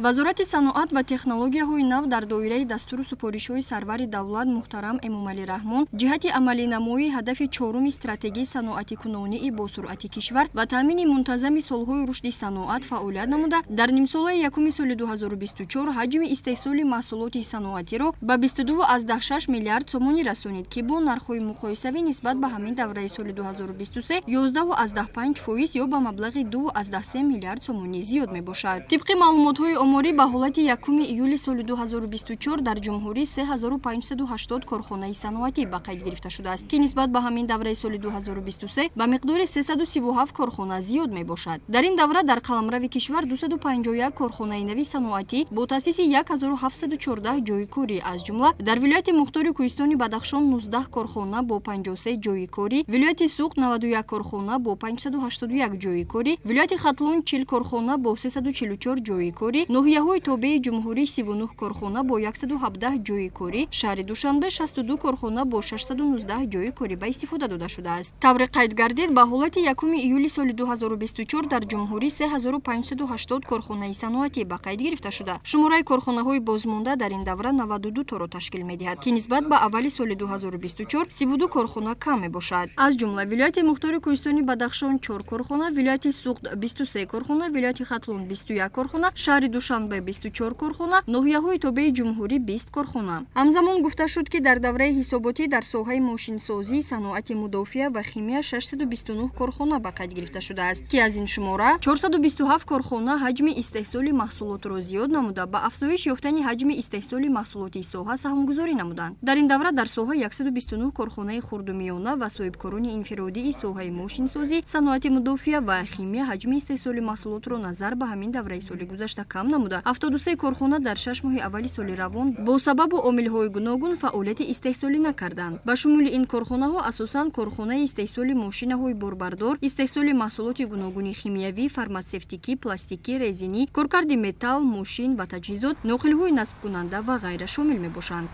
вазорати саноат ва технологияҳои нав дар доираи дастуру супоришҳои сарвари давлат муҳтарам Эмомалӣ Раҳмон ҷиҳати амалинамоии ҳадафи чоруми стратегияи саноати кунонии босуръати кишвар ва таъмини мунтазами солҳои рушди саноат фаъолият намуда дар нимсолаи якуми соли 2024 ҳаҷми истеҳсоли маҳсулоти саноатиро ба 22,6 миллиард сомонӣ расонид, ки бо нархҳои муқоисавӣ нисбат ба ҳамин давраи соли 2023 11,5% ё ба маблағи 2,3 миллиард сомонӣ зиёд мебошад. Тибқи маълумотҳои оморӣ ба ҳолати 1 июли соли 2024 дар ҷумҳурӣ 3580 корхонаи саноатӣ ба қайд гирифта шудааст, ки нисбат ба ҳамин давраи соли 2023 ба миқдори 337 корхона зиёд мебошад. Дар ин давра дар қаламрави кишвар 251 корхонаи нави саноатӣ бо таъсиси 1714 ҷойи корӣ, аз ҷумла дар вилояти мухтори Кӯҳистони Бадахшон 19 корхона бо 53 ҷойи корӣ, вилояти Суғд 91 корхона бо 581 ҷойи корӣ, вилояти Хатлон 40 корхона бо 344 ҷойи корӣ, ноҳияҳои тобеи ҷумҳурӣ 39 корхона бо 117 ҷойи корӣ, шаҳри Душанбе 62 корхона бо 619 ҷойи корӣ ба истифода дода шудааст. Тавре қайд гардид, ба ҳолати 1 июли соли 2024 дар ҷумҳурӣ 3580 корхонаи саноатӣ ба қайд гирифта шуда, шумораи корхонаҳои бозмонда дар ин давра 92 торо ташкил медиҳад, ки нисбат ба аввали соли 2024 32 корхона кам мебошад. Аз ҷумла вилояти мухтори Кӯҳистони Бадахшон 4 корхона, вилояти Суғд 23 корхона, вилояти Хатлон 21 корхона, шаҳри Душанбе 24 корхона, ноҳияҳои тобеи ҷумҳурӣ 20 корхона. Ҳамзамон гуфта шуд, ки дар давраи ҳисоботӣ дар соҳаи мошинсозӣ, саноати мудофиа ва химия 629 корхона ба қайд гирифта шудааст, ки аз ин шумора 427 корхона ҳаҷми истеҳсоли маҳсулотро зиёд намуда ба афзоиш ёфтани ҳаҷми истеҳсоли маҳсулоти соҳа саҳмгузорӣ намуданд. Дар ин давра дар соҳа 129 корхонаи хурдумиёна ва соҳибкорони инфиродии соҳаи мошинсозӣ, саноати мудофиа ва химия ҳаҷми истеҳсоли маҳсулотро назар ба ҳамин давраи соли гузашта кам намуда, 73 корхона дар 6 моҳи аввали соли равон бо сабабу омилҳои гуногун фаъолияти истеҳсолӣ накарданд. Ба шумули ин корхонаҳо асосан корхонаи истеҳсоли мошинаҳои борбардор, истеҳсоли маҳсулоти гуногуни химиявӣ, фарматсевтикӣ, пластикӣ, резинӣ, коркарди металл, мошин ва таҷҳизот, ноқилҳои насбкунанда ва ғайра шомил мебошанд.